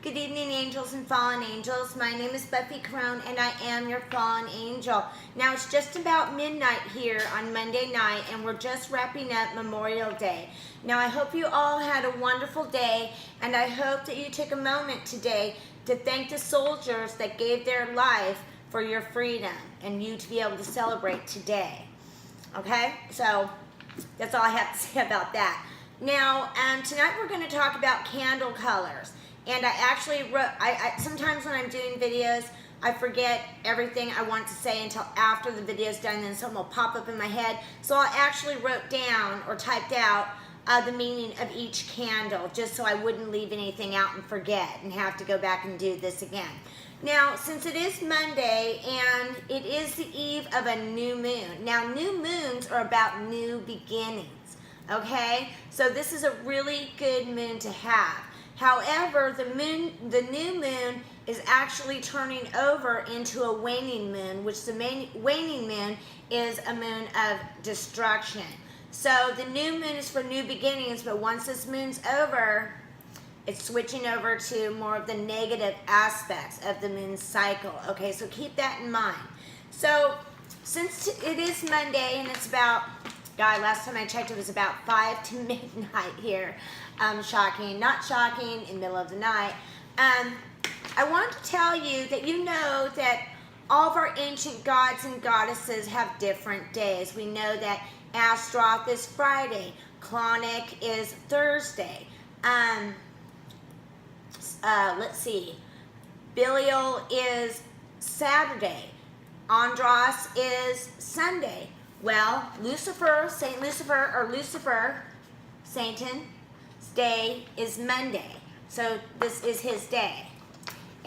Good evening, angels and fallen angels. My name is Buffy Crone, and I am your fallen angel. Now, it's just about midnight here on Monday night, and we're just wrapping up Memorial Day. Now, I hope you all had a wonderful day, and I hope that you took a moment today to thank the soldiers that gave their life for your freedom and you to be able to celebrate today. Okay? So, that's all I have to say about that. Now, tonight we're going to talk about candle colors. And I actually wrote, sometimes when I'm doing videos, I forget everything I want to say until after the video's done, and then something will pop up in my head. So I actually wrote down or typed out the meaning of each candle, just so I wouldn't leave anything out and forget and have to go back and do this again. Now, since it is Monday and it is the eve of a new moon. Now, new moons are about new beginnings, okay? So this is a really good moon to have. However, the new moon is actually turning over into a waning moon, which the waning moon is a moon of destruction. So the new moon is for new beginnings, but once this moon's over, it's switching over to more of the negative aspects of the moon cycle. Okay, so keep that in mind. So since it is Monday and it's about, God, last time I checked it was about 5 to midnight here. Shocking, not shocking, in the middle of the night. I want to tell you that you know that all of our ancient gods and goddesses have different days. We know that Astaroth is Friday, Clonic is Thursday. Let's see, Belial is Saturday, Andros is Sunday. Well, Lucifer, Saint Lucifer, or Lucifer, Satan's day is Monday. So this is his day.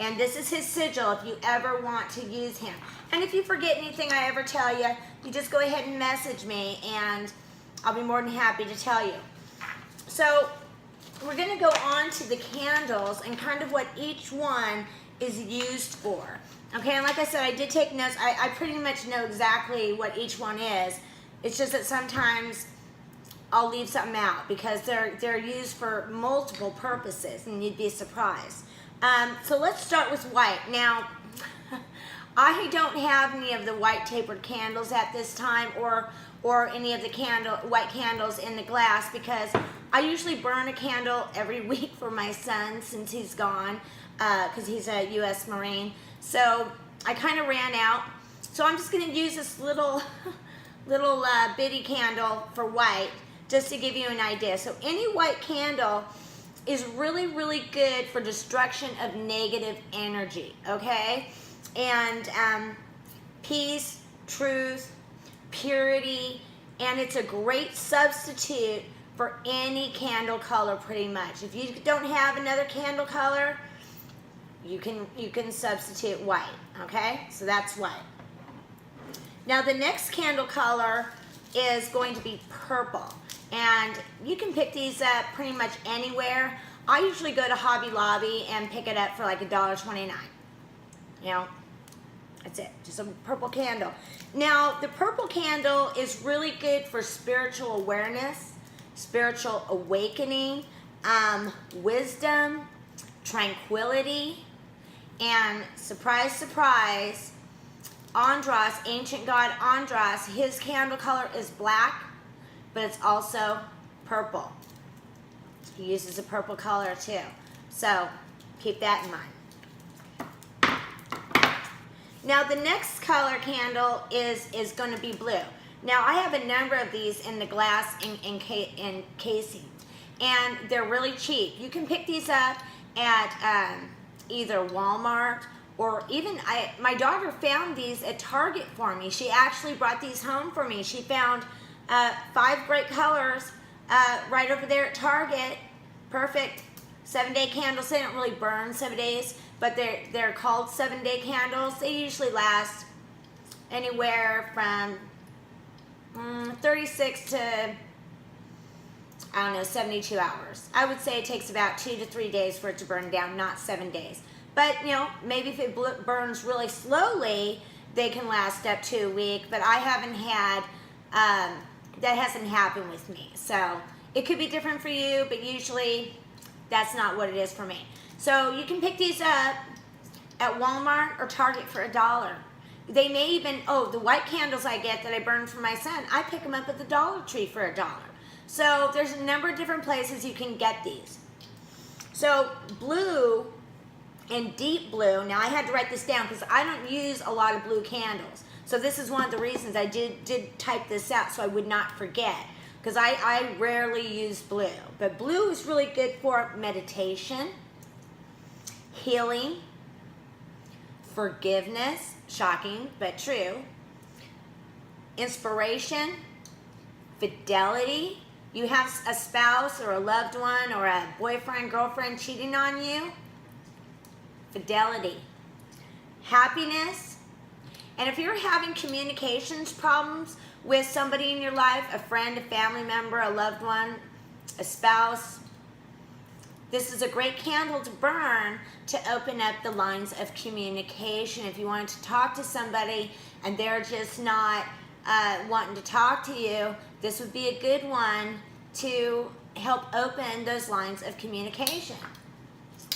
And this is his sigil if you ever want to use him. And if you forget anything I ever tell you, you just go ahead and message me and I'll be more than happy to tell you. So we're going to go on to the candles and kind of what each one is used for. Okay, and like I said, I did take notes. I pretty much know exactly what each one is. It's just that sometimes I'll leave something out because they're used for multiple purposes, and you'd be surprised. So let's start with white. Now, I don't have any of the white tapered candles at this time, or any of the white candles in the glass, because I usually burn a candle every week for my son since he's gone, because he's a U.S. Marine. So I kind of ran out. So I'm just going to use this little bitty candle for white, just to give you an idea. So any white candle is really, really good for destruction of negative energy, okay? And peace, truth, purity, and it's a great substitute for any candle color pretty much. If you don't have another candle color, you can substitute white, okay? So that's white. Now the next candle color is going to be purple. And you can pick these up pretty much anywhere. I usually go to Hobby Lobby and pick it up for like $1.29. You know, that's it, just a purple candle. Now, the purple candle is really good for spiritual awareness, spiritual awakening, wisdom, tranquility, and surprise, surprise, Andros, ancient god Andros, his candle color is black, but it's also purple. He uses a purple color too. So keep that in mind. Now the next color candle is going to be blue. Now I have a number of these in the glass casing, and they're really cheap. You can pick these up at either Walmart or even, my daughter found these at Target for me. She actually brought these home for me. She found 5 great colors right over there at Target. Perfect 7-day candles. They don't really burn 7 days, but they're called 7-day candles. They usually last anywhere from 36 to, I don't know, 72 hours. I would say it takes about 2 to 3 days for it to burn down, not 7 days. But, you know, maybe if it burns really slowly, they can last up to a week. But I haven't had, that hasn't happened with me. So it could be different for you, but usually that's not what it is for me. So you can pick these up at Walmart or Target for $1. They may even, oh, the white candles I get that I burn for my son, I pick them up at the Dollar Tree for $1. So there's a number of different places you can get these. So blue and deep blue, now I had to write this down because I don't use a lot of blue candles. So this is one of the reasons I did type this out so I would not forget, because I rarely use blue. But blue is really good for meditation, healing, forgiveness, shocking but true, inspiration, fidelity. You have a spouse or a loved one or a boyfriend, girlfriend cheating on you, fidelity, happiness. And if you're having communications problems with somebody in your life, a friend, a family member, a loved one, a spouse, this is a great candle to burn to open up the lines of communication. If you wanted to talk to somebody and they're just not wanting to talk to you, this would be a good one to help open those lines of communication.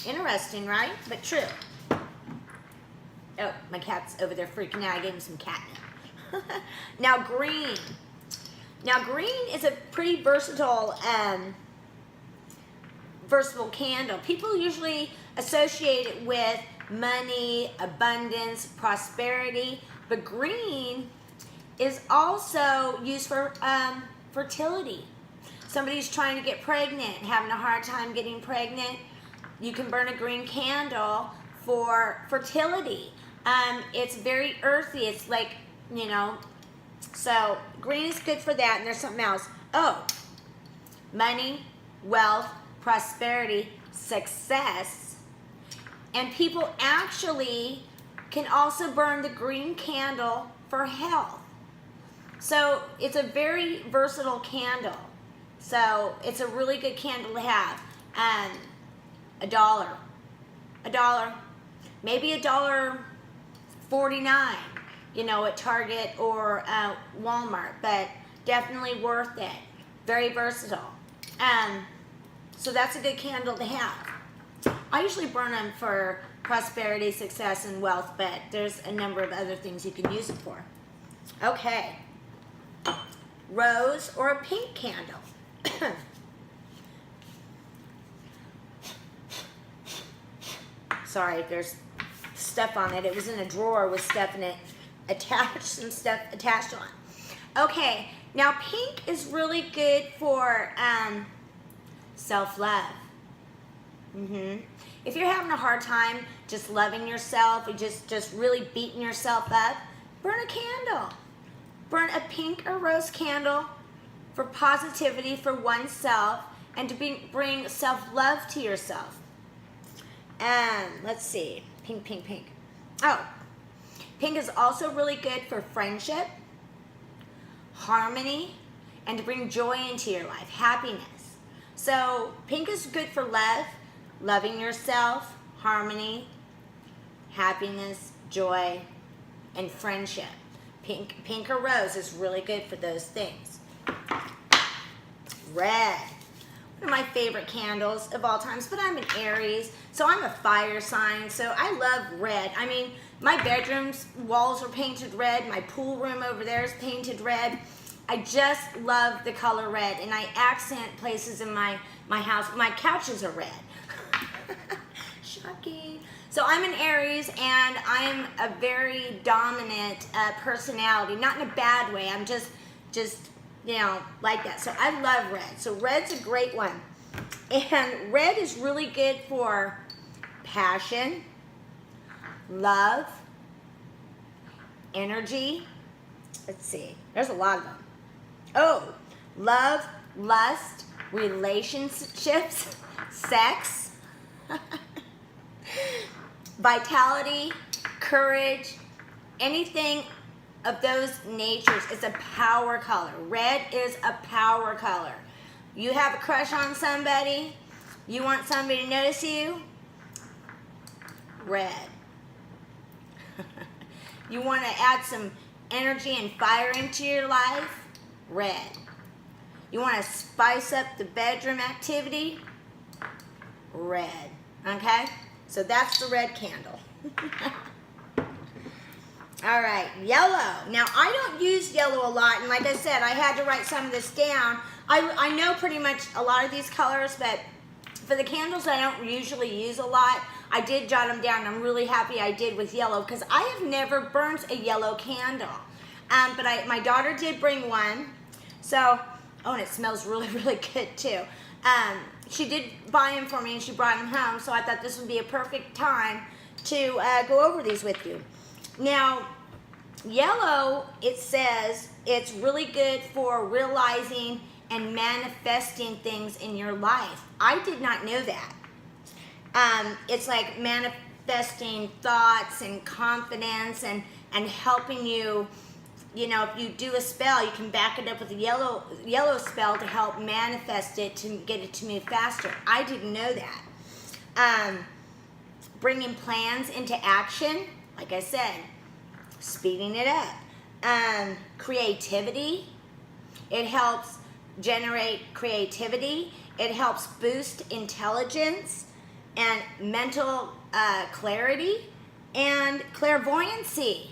Interesting, right? But true. Oh, my cat's over there freaking out. I gave him some catnip. Now green. Now green is a pretty versatile candle. People usually associate it with money, abundance, prosperity, but green is also used for fertility. Somebody's trying to get pregnant, having a hard time getting pregnant, you can burn a green candle for fertility. It's very earthy. It's like, you know, so green is good for that. And there's something else. Oh, money, wealth, prosperity, success. And people actually can also burn the green candle for health. So it's a very versatile candle. So it's a really good candle to have. $1, maybe $1.49, you know, at Target or Walmart, but definitely worth it. Very versatile. So that's a good candle to have. I usually burn them for prosperity, success, and wealth, but there's a number of other things you can use it for. Okay. Rose or a pink candle. Sorry, there's stuff on it. It was in a drawer with stuff in it attached, some stuff attached on. Okay, now pink is really good for self-love. If you're having a hard time just loving yourself or just really beating yourself up, burn a candle. Burn a pink or rose candle for positivity for oneself and to bring self-love to yourself. Let's see, pink. Oh, pink is also really good for friendship, harmony, and to bring joy into your life, happiness. So pink is good for love, loving yourself, harmony, happiness, joy, and friendship. Pink or rose is really good for those things. Red. One of my favorite candles of all times, but I'm an Aries, so I'm a fire sign, so I love red. I mean, my bedroom's walls are painted red, my pool room over there is painted red. I just love the color red, and I accent places in my house. My couches are red. Shocking. So I'm an Aries, and I'm a very dominant personality, not in a bad way. I'm just you know, like that. So I love red. So red's a great one. And red is really good for passion, love, energy. Let's see. There's a lot of them. Oh, love, lust, relationships, sex, vitality, courage, anything of those natures is a power color. Red is a power color. You have a crush on somebody, you want somebody to notice you, red. You want to add some energy and fire into your life, red. You want to spice up the bedroom activity, red. Okay? So that's the red candle. All right, yellow. Now, I don't use yellow a lot, and like I said, I had to write some of this down. I know pretty much a lot of these colors, but for the candles I don't usually use a lot, I did jot them down. I'm really happy I did with yellow because I have never burnt a yellow candle. But my daughter did bring one. So, oh, and it smells really, really good too. She did buy them for me and she brought them home, so I thought this would be a perfect time to go over these with you. Now, yellow, it says it's really good for realizing and manifesting things in your life. I did not know that. It's like manifesting thoughts and confidence and helping you. You know, if you do a spell, you can back it up with a yellow spell to help manifest it, to get it to move faster. I didn't know that. Bringing plans into action, like I said, speeding it up. Creativity, it helps generate creativity. It helps boost intelligence and mental clarity and clairvoyancy.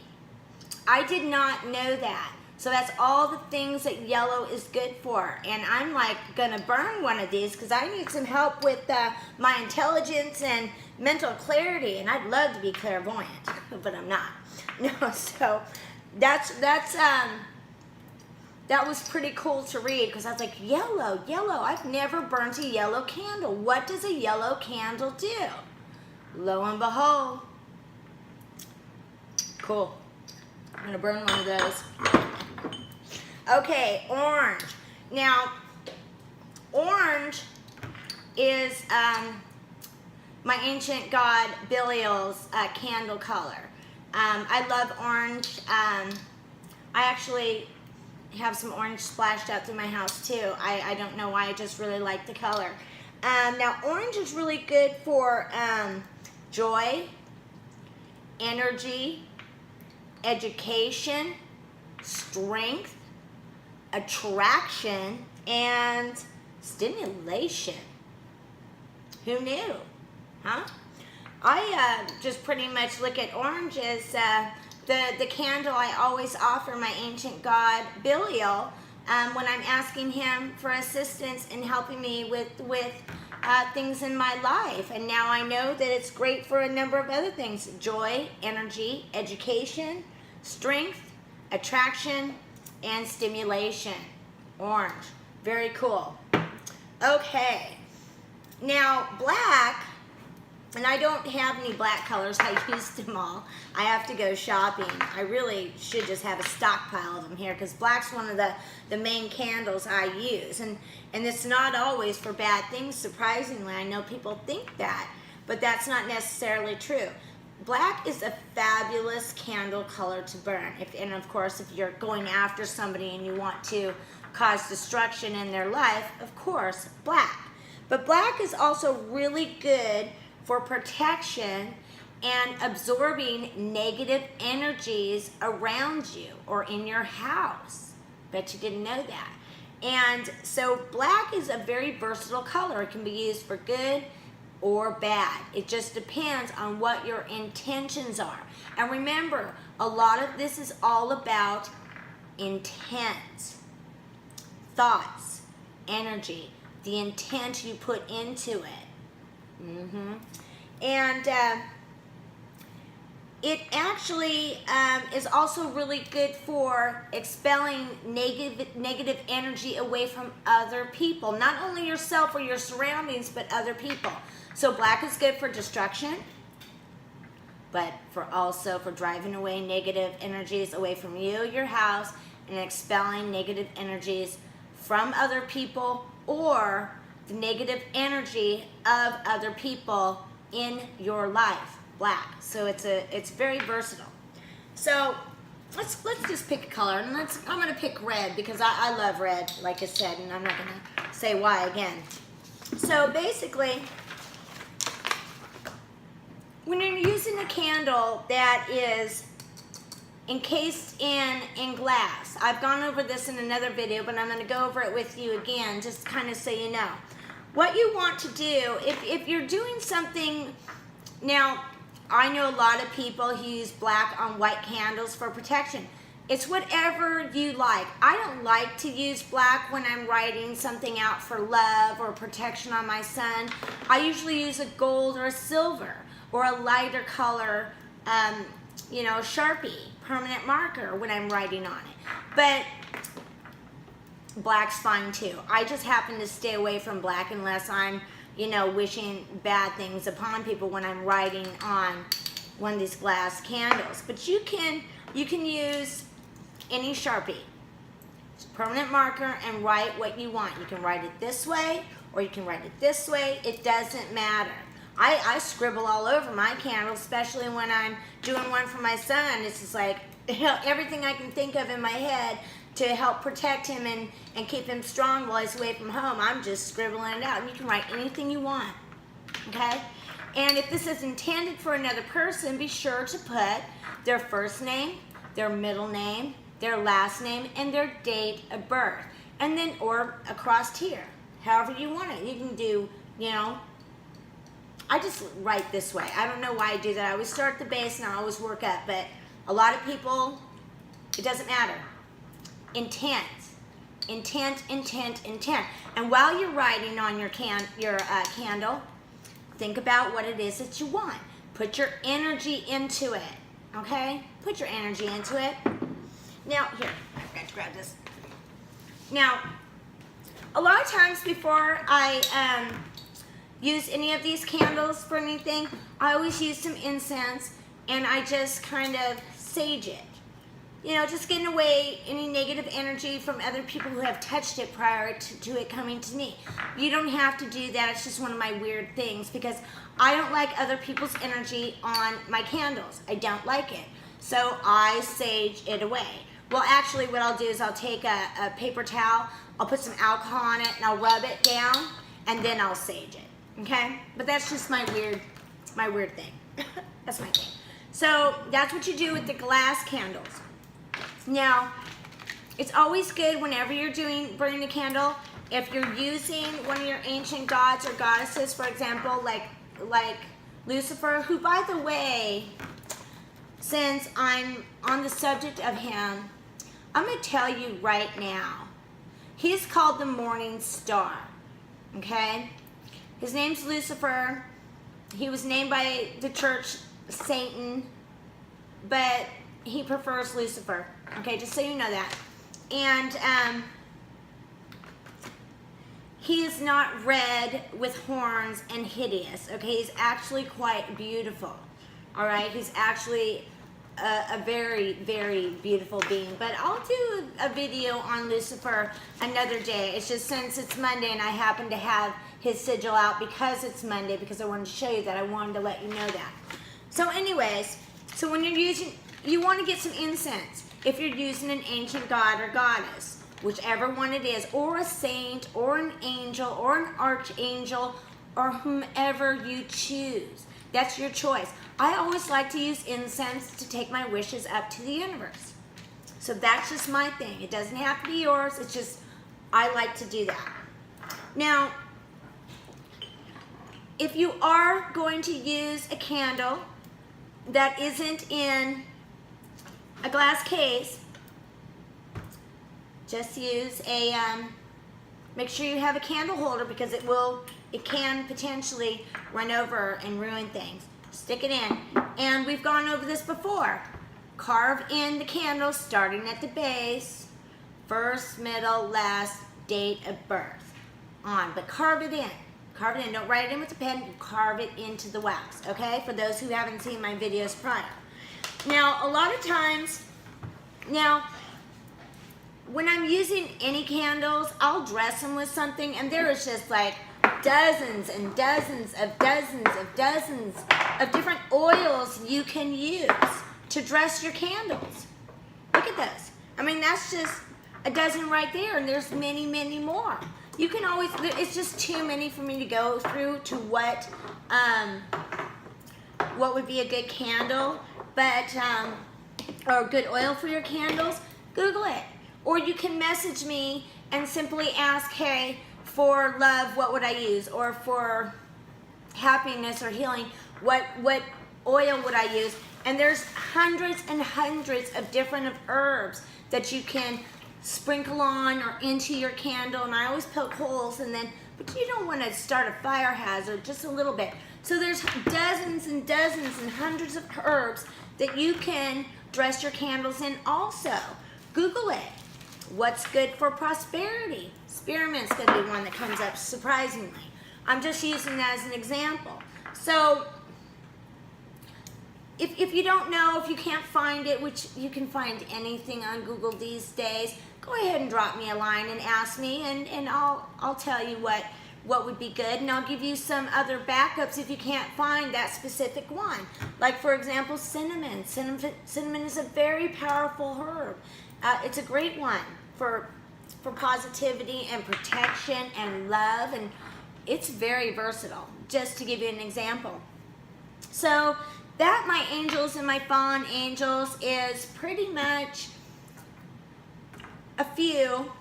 I did not know that. So that's all the things that yellow is good for. And I'm like gonna burn one of these because I need some help with my intelligence and mental clarity. And I'd love to be clairvoyant, but I'm not. No, so that was pretty cool to read because I was like, yellow. I've never burnt a yellow candle. What does a yellow candle do? Lo and behold, cool. I'm gonna burn one of those. Okay, orange. Now, orange is my ancient god Belial's candle color. I love orange. I actually have some orange splashed out through my house too. I don't know why, I just really like the color. Now, orange is really good for joy, energy, education, strength, attraction, and stimulation. Who knew? Huh? I just pretty much look at orange as the candle I always offer my ancient god Belial when I'm asking him for assistance in helping me with things in my life. And now I know that it's great for a number of other things: joy, energy, education, strength, attraction, and stimulation. Orange. Very cool. Okay. Now, black, and I don't have any black colors. I used them all. I have to go shopping. I really should just have a stockpile of them here because black's one of the main candles I use. And it's not always for bad things, surprisingly. I know people think that, but that's not necessarily true. Black is a fabulous candle color to burn. And of course, if you're going after somebody and you want to cause destruction in their life, of course, black. But black is also really good for protection and absorbing negative energies around you or in your house. Bet you didn't know that. And so black is a very versatile color. It can be used for good or bad. It just depends on what your intentions are. And remember, a lot of this is all about intent, thoughts, energy, the intent you put into it. And it actually is also really good for expelling negative energy away from other people. Not only yourself or your surroundings, but other people. So black is good for destruction, but also for driving away negative energies away from you, your house, and expelling negative energies from other people or the negative energy of other people in your life. Black. So it's very versatile. So let's just pick a color, and I'm gonna pick red because I love red, like I said, and I'm not gonna say why again. So basically, when you're using a candle that is encased in glass, I've gone over this in another video, but I'm going to go over it with you again, just kind of so you know. what you want to do, if you're doing something, now I know a lot of people who use black on white candles for protection. It's whatever you like. I don't like to use black when I'm writing something out for love or protection on my son. I usually use a gold or a silver or a lighter color, you know, Sharpie, permanent marker when I'm writing on it. But black's fine too. I just happen to stay away from black unless I'm, you know, wishing bad things upon people when I'm writing on one of these glass candles. But you can use any Sharpie, permanent marker, and write what you want. You can write it this way or you can write it this way. It doesn't matter. I scribble all over my candles, especially when I'm doing one for my son. It's just like, you know, everything I can think of in my head to help protect him and keep him strong while he's away from home. I'm just scribbling it out. And you can write anything you want, okay? And if this is intended for another person, be sure to put their first name, their middle name, their last name, and their date of birth. And then, or across here, however you want it. You can do, you know, I just write this way. I don't know why I do that. I always start at the base and I always work up, but a lot of people, it doesn't matter. Intent, intent, intent, intent. And while you're writing on your candle, think about what it is that you want. Put your energy into it, okay? Put your energy into it. Now, here, I've got to grab this. Now, a lot of times before I use any of these candles for anything, I always use some incense and I just kind of sage it. You know, just getting away any negative energy from other people who have touched it prior to it coming to me. You don't have to do that. It's just one of my weird things because I don't like other people's energy on my candles. I don't like it. So I sage it away. Well, actually what I'll do is I'll take a paper towel, I'll put some alcohol on it and I'll rub it down and then I'll sage it, okay? But that's just my weird thing. That's my thing. So that's what you do with the glass candles. Now, it's always good whenever you're burning a candle, if you're using one of your ancient gods or goddesses, for example, like Lucifer, who, by the way, since I'm on the subject of him, I'm going to tell you right now, he's called the morning star, okay? His name's Lucifer. He was named by the church Satan, but he prefers Lucifer, okay, just so you know that. And he is not red with horns and hideous, okay? He's actually quite beautiful, all right? He's actually a very, very beautiful being. But I'll do a video on Lucifer another day. It's just since it's Monday and I happen to have his sigil out because it's Monday, because I wanted to show you that. I wanted to let you know that. So anyways, so when you're using, you want to get some incense. If you're using an ancient god or goddess, whichever one it is, or a saint, or an angel, or an archangel, or whomever you choose. That's your choice. I always like to use incense to take my wishes up to the universe. So that's just my thing. It doesn't have to be yours. It's just, I like to do that. Now, if you are going to use a candle that isn't in a glass case, just use a, make sure you have a candle holder because it can potentially run over and ruin things. Stick it in. And we've gone over this before. Carve in the candle starting at the base, first, middle, last, date of birth on, but carve it in. Carve it in. Don't write it in with a pen. Carve it into the wax, okay? For those who haven't seen my videos prior. Now, a lot of times, when I'm using any candles, I'll dress them with something, and there is just like dozens and dozens of different oils you can use to dress your candles. Look at this. I mean, that's just a dozen right there, and there's many, many more. You can always, it's just too many for me to go through to what would be a good candle, but, or good oil for your candles. Google it. Or you can message me and simply ask, hey, for love, what would I use? Or for happiness or healing, what oil would I use? And there's hundreds and hundreds of different herbs that you can sprinkle on or into your candle. And I always poke holes, and then, but you don't want to start a fire hazard, just a little bit. So there's dozens and dozens and hundreds of herbs that you can dress your candles in also. Google it. What's good for prosperity? Spearmint's going to be one that comes up surprisingly. I'm just using that as an example. So if you don't know, if you can't find it, which you can find anything on Google these days, go ahead and drop me a line and ask me, and I'll tell you what would be good, and I'll give you some other backups if you can't find that specific one. Like, for example, cinnamon. Cinnamon is a very powerful herb. It's a great one for positivity and protection and love, and it's very versatile, just to give you an example. So that, my angels and my fallen angels, is pretty much a few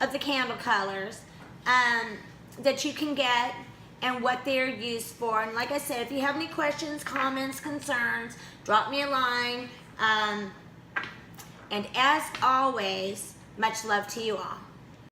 of the candle colors that you can get and what they're used for. And like I said, if you have any questions, comments, concerns, drop me a line. And as always, much love to you all.